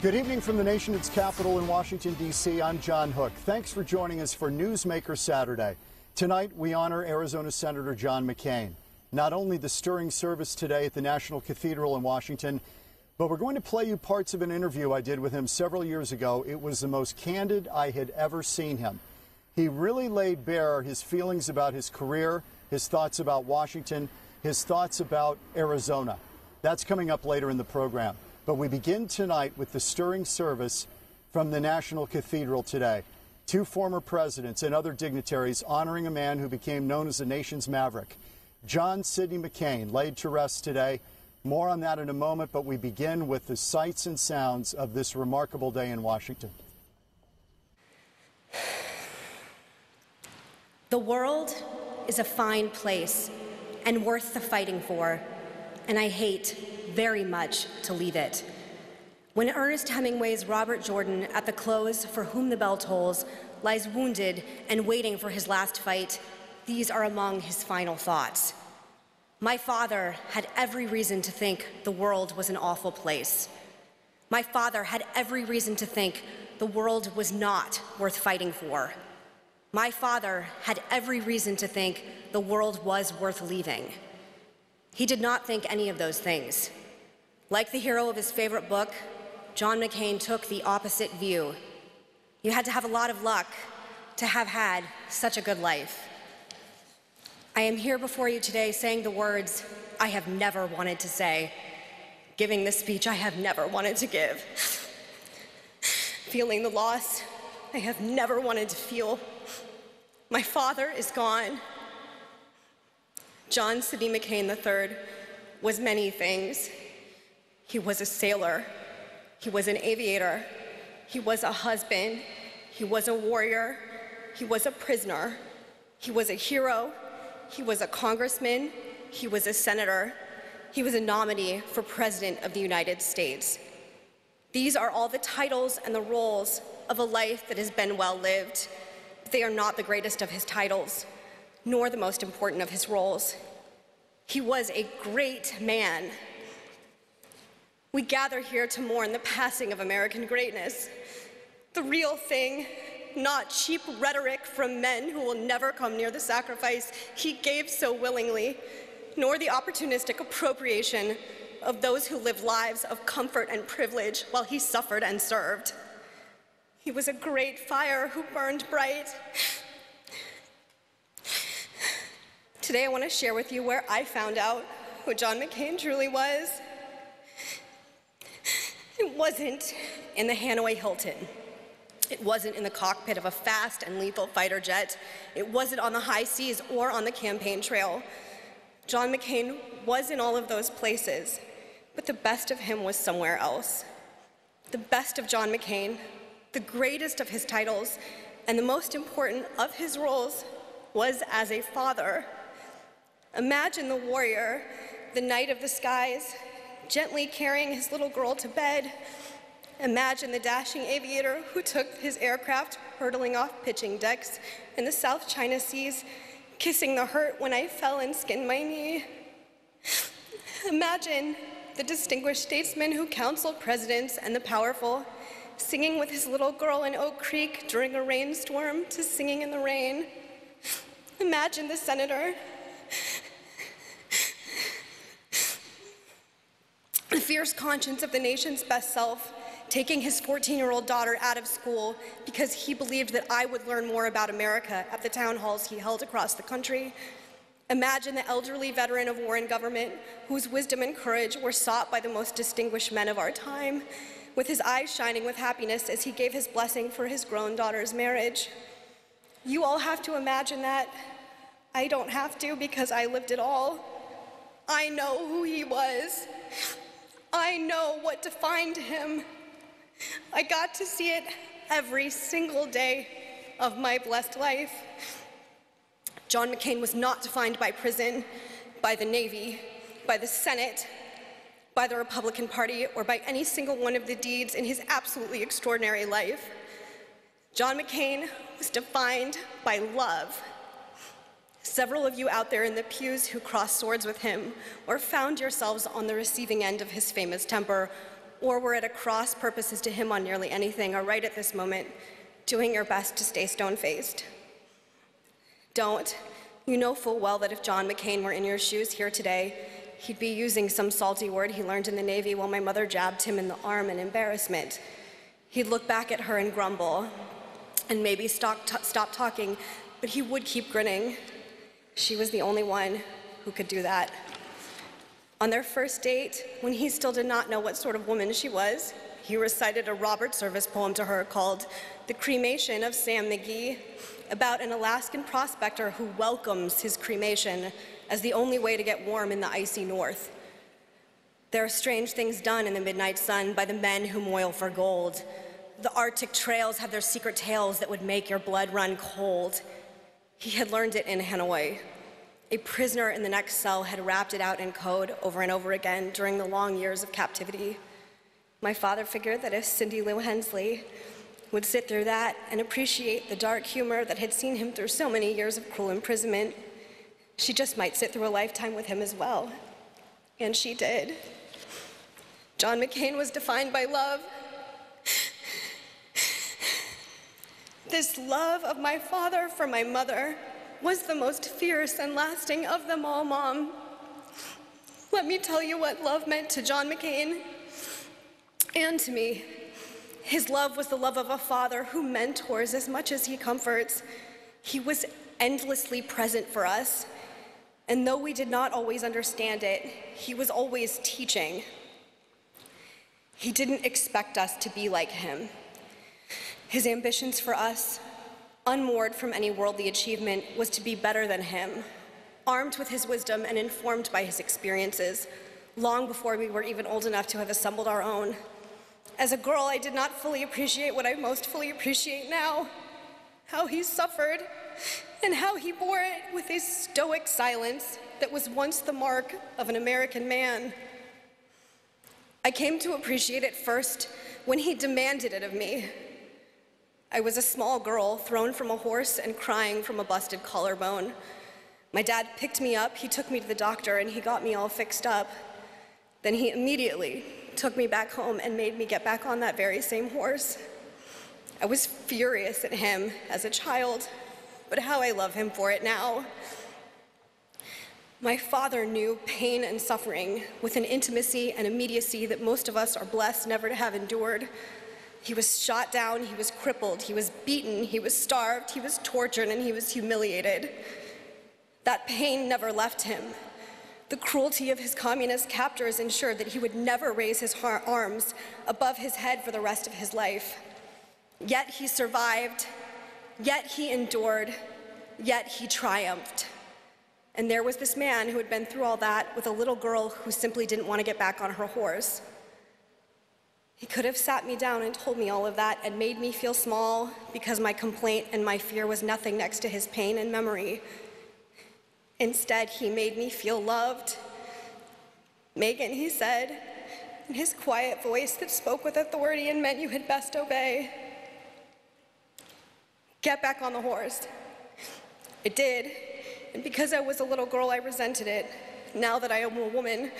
Good evening from the nation's capital in Washington, D.C. I'm John Hook. Thanks for joining us for Newsmaker Saturday. Tonight, we honor Arizona Senator John McCain. Not only the stirring service today at the National Cathedral in Washington, but we're going to play you parts of an interview I did with him several years ago. It was the most candid I had ever seen him. He really laid bare his feelings about his career, his thoughts about Washington, his thoughts about Arizona. That's coming up later in the program. But we begin tonight with the stirring service from the National Cathedral today. Two former presidents and other dignitaries honoring a man who became known as the nation's maverick. John Sidney McCain laid to rest today. More on that in a moment, but we begin with the sights and sounds of this remarkable day in Washington. The world is a fine place and worth the fighting for, and I hate very much to leave it. When Ernest Hemingway's Robert Jordan, at the close For Whom the Bell Tolls, lies wounded and waiting for his last fight, these are among his final thoughts. My father had every reason to think the world was an awful place. My father had every reason to think the world was not worth fighting for. My father had every reason to think the world was worth leaving. He did not think any of those things. Like the hero of his favorite book, John McCain took the opposite view. You had to have a lot of luck to have had such a good life. I am here before you today saying the words I have never wanted to say, giving the speech I have never wanted to give, feeling the loss I have never wanted to feel. My father is gone. John Sidney McCain III was many things. He was a sailor. He was an aviator. He was a husband. He was a warrior. He was a prisoner. He was a hero. He was a congressman. He was a senator. He was a nominee for President of the United States. These are all the titles and the roles of a life that has been well lived. They are not the greatest of his titles, nor the most important of his roles. He was a great man. We gather here to mourn the passing of American greatness, the real thing, not cheap rhetoric from men who will never come near the sacrifice he gave so willingly, nor the opportunistic appropriation of those who lived lives of comfort and privilege while he suffered and served. He was a great fire who burned bright. Today I want to share with you where I found out who John McCain truly was. It wasn't in the Hanoi Hilton. It wasn't in the cockpit of a fast and lethal fighter jet. It wasn't on the high seas or on the campaign trail. John McCain was in all of those places, but the best of him was somewhere else. The best of John McCain, the greatest of his titles, and the most important of his roles was as a father. Imagine the warrior, the knight of the skies, gently carrying his little girl to bed. Imagine the dashing aviator who took his aircraft hurtling off pitching decks in the South China Seas, kissing the hurt when I fell and skinned my knee. Imagine the distinguished statesman who counseled presidents and the powerful, singing with his little girl in Oak Creek during a rainstorm to Singing in the Rain. Imagine the senator, the fierce conscience of the nation's best self, taking his 14-year-old daughter out of school because he believed that I would learn more about America at the town halls he held across the country. Imagine the elderly veteran of war and government whose wisdom and courage were sought by the most distinguished men of our time, with his eyes shining with happiness as he gave his blessing for his grown daughter's marriage. You all have to imagine that. I don't have to because I lived it all. I know who he was. I know what defined him. I got to see it every single day of my blessed life. John McCain was not defined by prison, by the Navy, by the Senate, by the Republican Party, or by any single one of the deeds in his absolutely extraordinary life. John McCain was defined by love. Several of you out there in the pews who crossed swords with him or found yourselves on the receiving end of his famous temper or we're at a cross purposes to him on nearly anything, are right at this moment doing your best to stay stone-faced. Don't. You know full well that if John McCain were in your shoes here today, he'd be using some salty word he learned in the Navy while my mother jabbed him in the arm in embarrassment. He'd look back at her and grumble, and maybe stop talking, but he would keep grinning. She was the only one who could do that. On their first date, when he still did not know what sort of woman she was, he recited a Robert Service poem to her called The Cremation of Sam McGee, about an Alaskan prospector who welcomes his cremation as the only way to get warm in the icy north. There are strange things done in the midnight sun by the men who moil for gold. The Arctic trails have their secret tales that would make your blood run cold. He had learned it in Hanoi. A prisoner in the next cell had rapped it out in code over and over again during the long years of captivity. My father figured that if Cindy Lou Hensley would sit through that and appreciate the dark humor that had seen him through so many years of cruel imprisonment, she just might sit through a lifetime with him as well. And she did. John McCain was defined by love. This love of my father for my mother was the most fierce and lasting of them all, Mom. Let me tell you what love meant to John McCain and to me. His love was the love of a father who mentors as much as he comforts. He was endlessly present for us, and though we did not always understand it, he was always teaching. He didn't expect us to be like him. His ambitions for us, unmoored from any worldly achievement, was to be better than him, armed with his wisdom and informed by his experiences, long before we were even old enough to have assembled our own. As a girl, I did not fully appreciate what I most fully appreciate now, how he suffered and how he bore it with a stoic silence that was once the mark of an American man. I came to appreciate it first when he demanded it of me. I was a small girl thrown from a horse and crying from a busted collarbone. My dad picked me up, he took me to the doctor, and he got me all fixed up. Then he immediately took me back home and made me get back on that very same horse. I was furious at him as a child, but how I love him for it now. My father knew pain and suffering with an intimacy and immediacy that most of us are blessed never to have endured. He was shot down, he was crippled, he was beaten, he was starved, he was tortured, and he was humiliated. That pain never left him. The cruelty of his communist captors ensured that he would never raise his arms above his head for the rest of his life. Yet he survived, yet he endured, yet he triumphed. And there was this man who had been through all that with a little girl who simply didn't want to get back on her horse. He could have sat me down and told me all of that and made me feel small because my complaint and my fear was nothing next to his pain and memory. Instead, he made me feel loved. Megan, he said, in his quiet voice that spoke with authority and meant you had best obey, get back on the horse. I did, and because I was a little girl, I resented it. Now that I am a woman,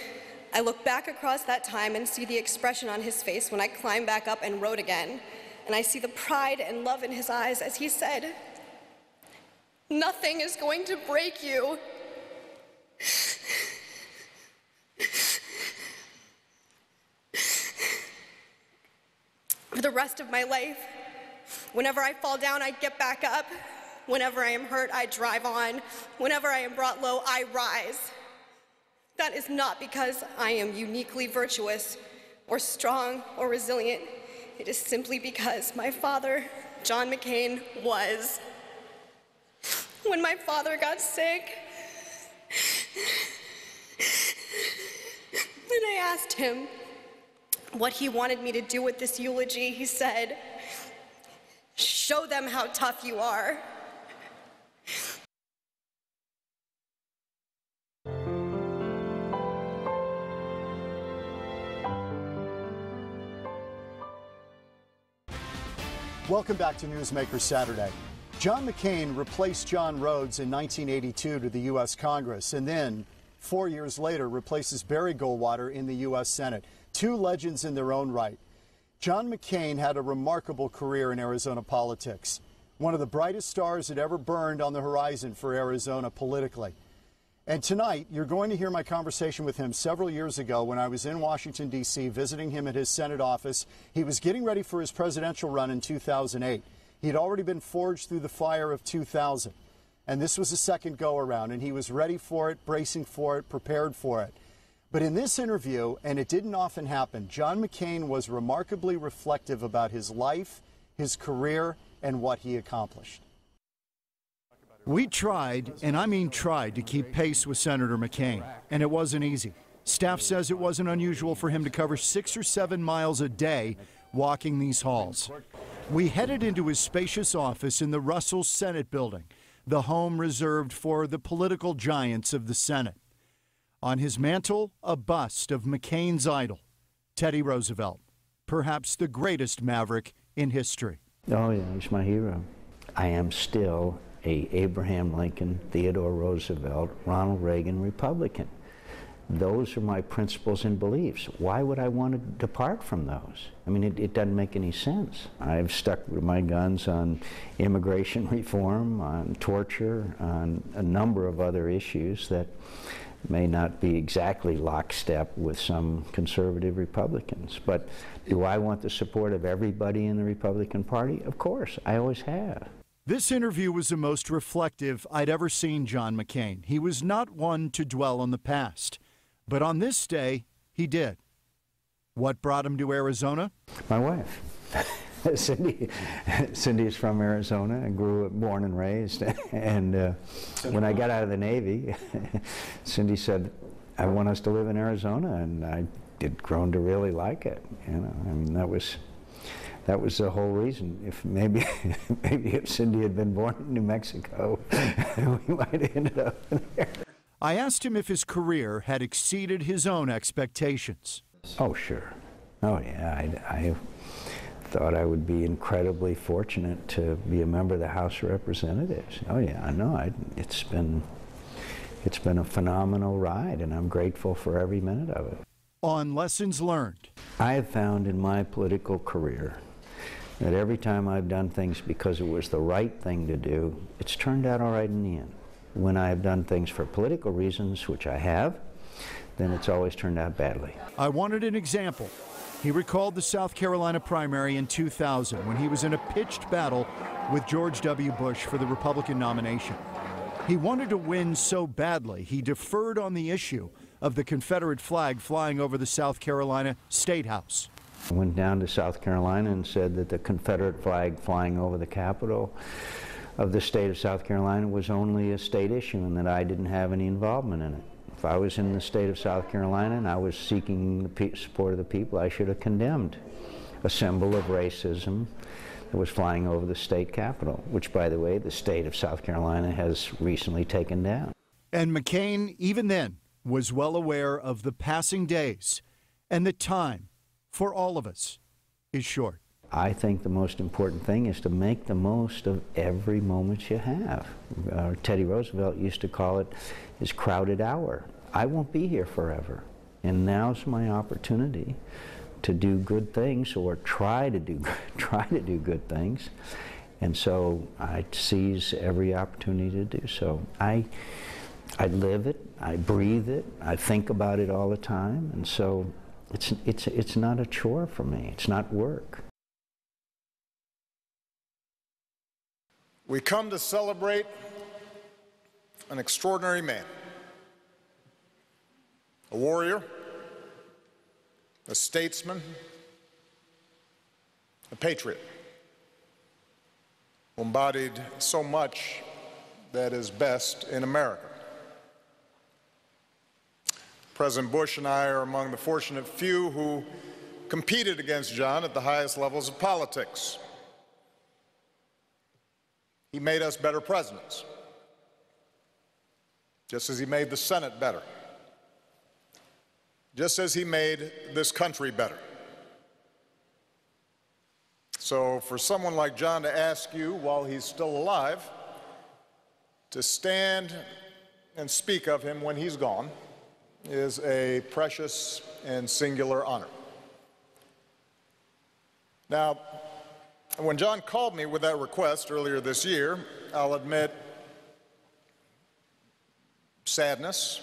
I look back across that time and see the expression on his face when I climbed back up and rode again, and I see the pride and love in his eyes as he said, "Nothing is going to break you." For the rest of my life, whenever I fall down, I get back up. Whenever I am hurt, I drive on. Whenever I am brought low, I rise. That is not because I am uniquely virtuous or strong or resilient. It is simply because my father, John McCain, was. When my father got sick, and I asked him what he wanted me to do with this eulogy, he said, "Show them how tough you are." Welcome back to Newsmaker Saturday. John McCain replaced John Rhodes in 1982 to the U.S. Congress, and then 4 years later replaces Barry Goldwater in the U.S. Senate. two legends in their own right. John McCain had a remarkable career in Arizona politics, one of the brightest stars that ever burned on the horizon for Arizona politically. And tonight, you're going to hear my conversation with him several years ago when I was in Washington, D.C., visiting him at his Senate office. He was getting ready for his presidential run in 2008. He had already been forged through the fire of 2000. And this was a second go-around, and he was ready for it, bracing for it, prepared for it. But in this interview, and it didn't often happen, John McCain was remarkably reflective about his life, his career, and what he accomplished. We tried, and I mean tried, to keep pace with Senator McCain, and it wasn't easy. Staff says it wasn't unusual for him to cover 6 or 7 miles a day walking these halls. We headed into his spacious office in the Russell Senate building, the home reserved for the political giants of the Senate. On his mantle, a bust of McCain's idol, Teddy Roosevelt, perhaps the greatest maverick in history. Oh yeah, he's my hero. I am still a Abraham Lincoln, Theodore Roosevelt, Ronald Reagan Republican. Those are my principles and beliefs. Why would I want to depart from those? I mean, it doesn't make any sense. I've stuck with my guns on immigration reform, on torture, on a number of other issues that may not be exactly lockstep with some conservative Republicans. But do I want the support of everybody in the Republican Party? Of course, I always have. This interview was the most reflective I'd ever seen John McCain. He was not one to dwell on the past, but on this day, he did. What brought him to Arizona? My wife. Cindy is from Arizona. I born and raised. And when I got out of the Navy, Cindy said, I want us to live in Arizona. And I did grown to really like it. You know, I mean, that was the whole reason. If maybe if Cindy had been born in New Mexico, we might have ended up there. I asked him if his career had exceeded his own expectations. Oh, sure. Oh, yeah. I thought I would be incredibly fortunate to be a member of the House of Representatives. Oh yeah, I know. It's been a phenomenal ride, and I'm grateful for every minute of it. On Lessons Learned. I have found in my political career that every time I've done things because it was the right thing to do, it's turned out all right in the end. When I have done things for political reasons, which I have, then it's always turned out badly. I wanted an example. He recalled the South Carolina primary in 2000 when he was in a pitched battle with George W. Bush for the Republican nomination. He wanted to win so badly, he deferred on the issue of the Confederate flag flying over the South Carolina State House. I went down to South Carolina and said that the Confederate flag flying over the Capitol of the state of South Carolina was only a state issue and that I didn't have any involvement in it. If I was in the state of South Carolina and I was seeking the support of the people, I should have condemned a symbol of racism that was flying over the state capitol, which, by the way, the state of South Carolina has recently taken down. And McCain, even then, was well aware of the passing days and that time, for all of us, is short. I think the most important thing is to make the most of every moment you have. Teddy Roosevelt used to call it his crowded hour. I won't be here forever, and now's my opportunity to do good things, or try to do good things. And so I seize every opportunity to do so. I live it, I breathe it, I think about it all the time, and so it's not a chore for me. It's not work. We come to celebrate an extraordinary man, a warrior, a statesman, a patriot, who embodied so much that is best in America. President Bush and I are among the fortunate few who competed against John at the highest levels of politics. He made us better presidents, just as he made the Senate better, just as he made this country better. So for someone like John to ask you, while he's still alive, to stand and speak of him when he's gone is a precious and singular honor. Now, when John called me with that request earlier this year, I'll admit sadness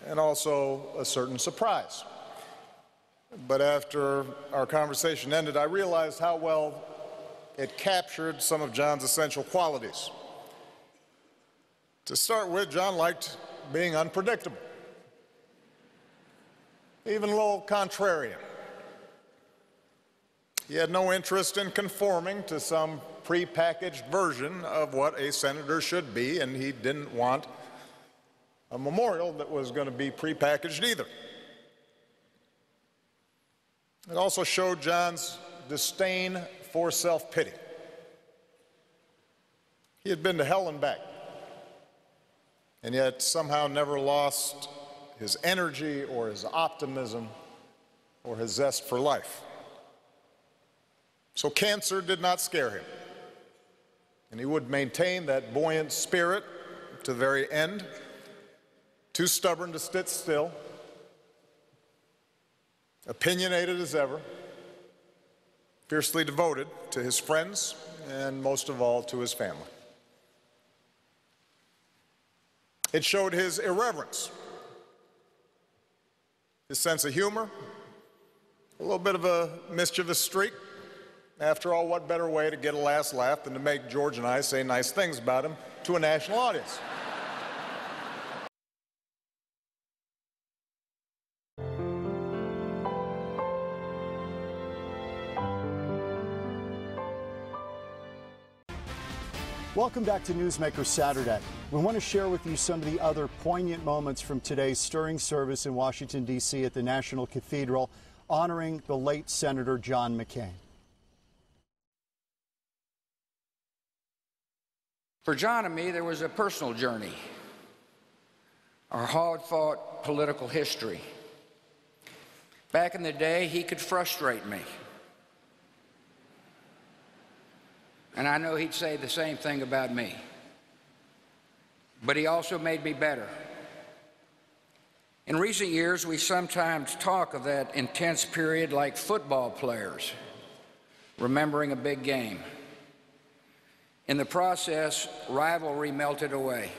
and also a certain surprise. But after our conversation ended, I realized how well it captured some of John's essential qualities. To start with, John liked being unpredictable, even a little contrarian. He had no interest in conforming to some prepackaged version of what a senator should be, and he didn't want a memorial that was going to be prepackaged either. It also showed John's disdain for self-pity. He had been to hell and back, and yet somehow never lost his energy or his optimism or his zest for life. So cancer did not scare him, and he would maintain that buoyant spirit to the very end, too stubborn to sit still, opinionated as ever, fiercely devoted to his friends, and most of all to his family. It showed his irreverence, his sense of humor, a little bit of a mischievous streak. After all, what better way to get a last laugh than to make George and I say nice things about him to a national audience? Welcome back to Newsmaker Saturday. We want to share with you some of the other poignant moments from today's stirring service in Washington, D.C. at the National Cathedral, honoring the late Senator John McCain. For John and me, there was a personal journey, our hard-fought political history. Back in the day, he could frustrate me. And I know he'd say the same thing about me. But he also made me better. In recent years, we sometimes talk of that intense period like football players remembering a big game. In the process, rivalry melted away.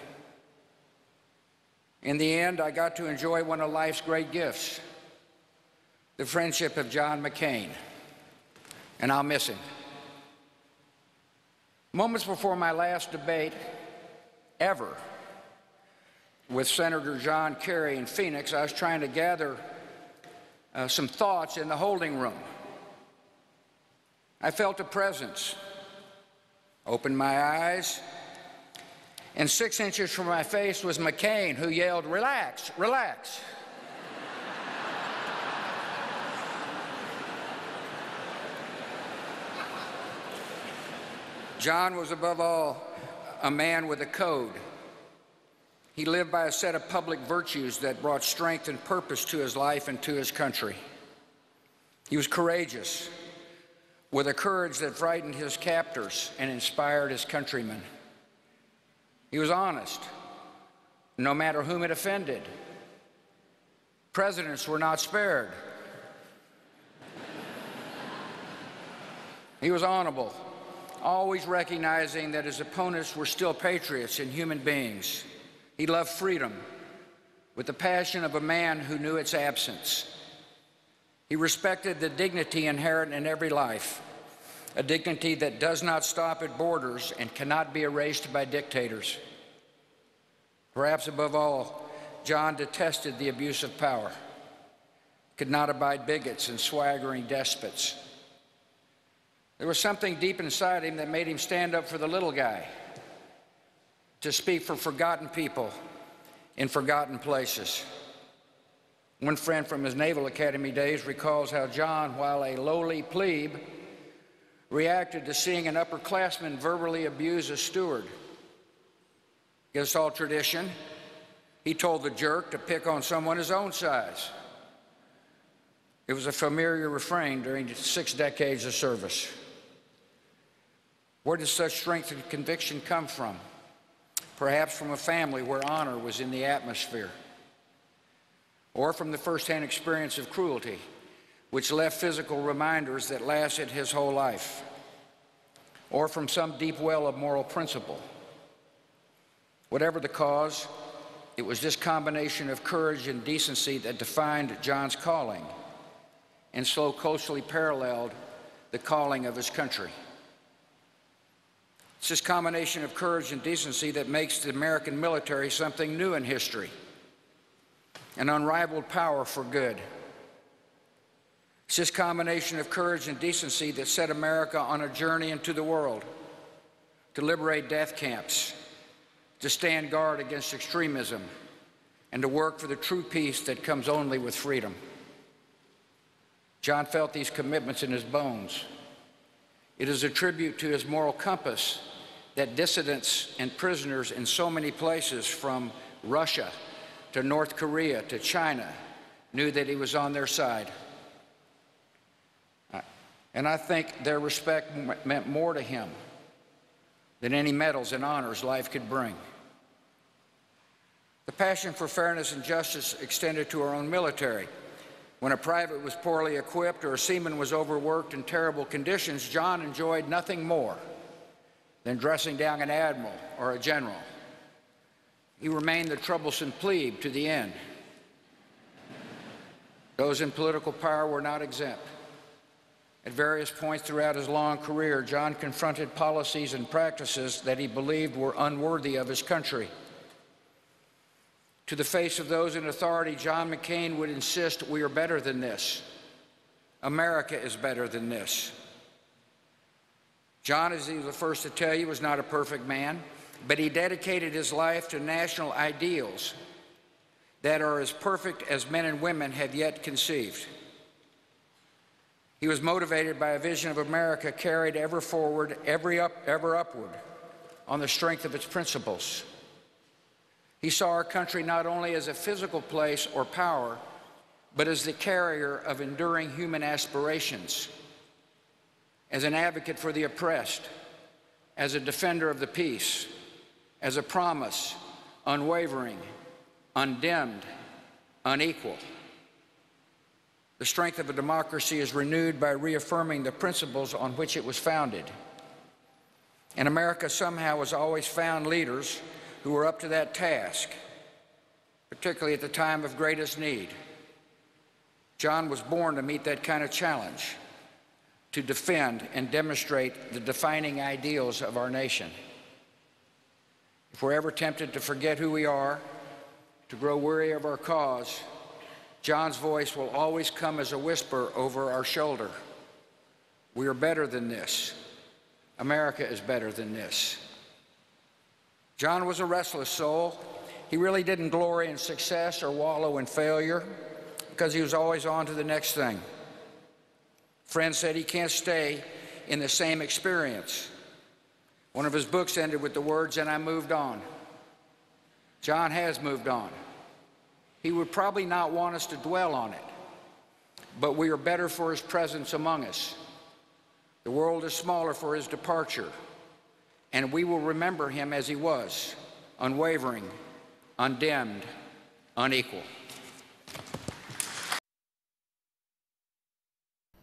In the end, I got to enjoy one of life's great gifts, the friendship of John McCain, and I'll miss him. Moments before my last debate ever with Senator John Kerry in Phoenix, I was trying to gather some thoughts in the holding room. I felt a presence, opened my eyes, and 6 inches from my face was McCain, who yelled, "Relax, relax." John was above all a man with a code. He lived by a set of public virtues that brought strength and purpose to his life and to his country. He was courageous, with a courage that frightened his captors and inspired his countrymen. He was honest, no matter whom it offended. Presidents were not spared. He was honorable, always recognizing that his opponents were still patriots and human beings. He loved freedom with the passion of a man who knew its absence. He respected the dignity inherent in every life, a dignity that does not stop at borders and cannot be erased by dictators. Perhaps above all, John detested the abuse of power, could not abide bigots and swaggering despots. There was something deep inside him that made him stand up for the little guy, to speak for forgotten people in forgotten places. One friend from his Naval Academy days recalls how John, while a lowly plebe, reacted to seeing an upperclassman verbally abuse a steward. Against all tradition, he told the jerk to pick on someone his own size. It was a familiar refrain during 6 decades of service. Where did such strength and conviction come from? Perhaps from a family where honor was in the atmosphere, or from the firsthand experience of cruelty which left physical reminders that lasted his whole life, or from some deep well of moral principle. Whatever the cause, it was this combination of courage and decency that defined John's calling and so closely paralleled the calling of his country. It's this combination of courage and decency that makes the American military something new in history, an unrivaled power for good. It's this combination of courage and decency that set America on a journey into the world, to liberate death camps, to stand guard against extremism, and to work for the true peace that comes only with freedom. John felt these commitments in his bones. It is a tribute to his moral compass that dissidents and prisoners in so many places, from Russia to North Korea to China, knew that he was on their side. And I think their respect meant more to him than any medals and honors life could bring. The passion for fairness and justice extended to our own military. When a private was poorly equipped or a seaman was overworked in terrible conditions, John enjoyed nothing more than dressing down an admiral or a general. He remained the troublesome plebe to the end. Those in political power were not exempt. At various points throughout his long career, John confronted policies and practices that he believed were unworthy of his country. To the face of those in authority, John McCain would insist, "We are better than this. America is better than this." John, as he was the first to tell you, was not a perfect man, but he dedicated his life to national ideals that are as perfect as men and women have yet conceived. He was motivated by a vision of America carried ever forward, ever upward, on the strength of its principles. He saw our country not only as a physical place or power, but as the carrier of enduring human aspirations, as an advocate for the oppressed, as a defender of the peace, as a promise, unwavering, undimmed, unequal. The strength of a democracy is renewed by reaffirming the principles on which it was founded. And America somehow has always found leaders who were up to that task, particularly at the time of greatest need. John was born to meet that kind of challenge, to defend and demonstrate the defining ideals of our nation. If we're ever tempted to forget who we are, to grow weary of our cause, John's voice will always come as a whisper over our shoulder. We are better than this. America is better than this. John was a restless soul. He really didn't glory in success or wallow in failure because he was always on to the next thing. Friends said he can't stay in the same experience. One of his books ended with the words, "And I moved on." John has moved on. He would probably not want us to dwell on it, but we are better for his presence among us. The world is smaller for his departure, and we will remember him as he was, unwavering, undimmed, unequal.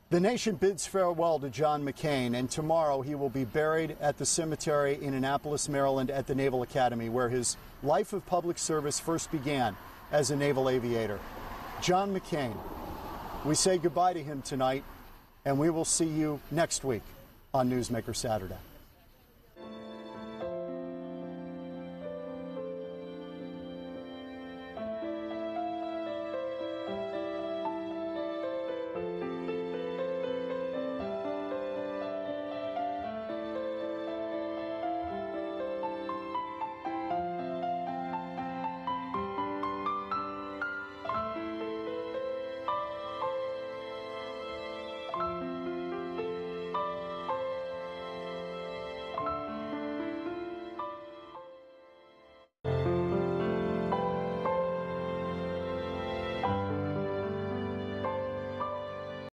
The nation bids farewell to John McCain, and tomorrow he will be buried at the cemetery in Annapolis, Maryland at the Naval Academy, where his life of public service first began as a naval aviator. John McCain. We say goodbye to him tonight, and we will see you next week on Newsmaker Saturday.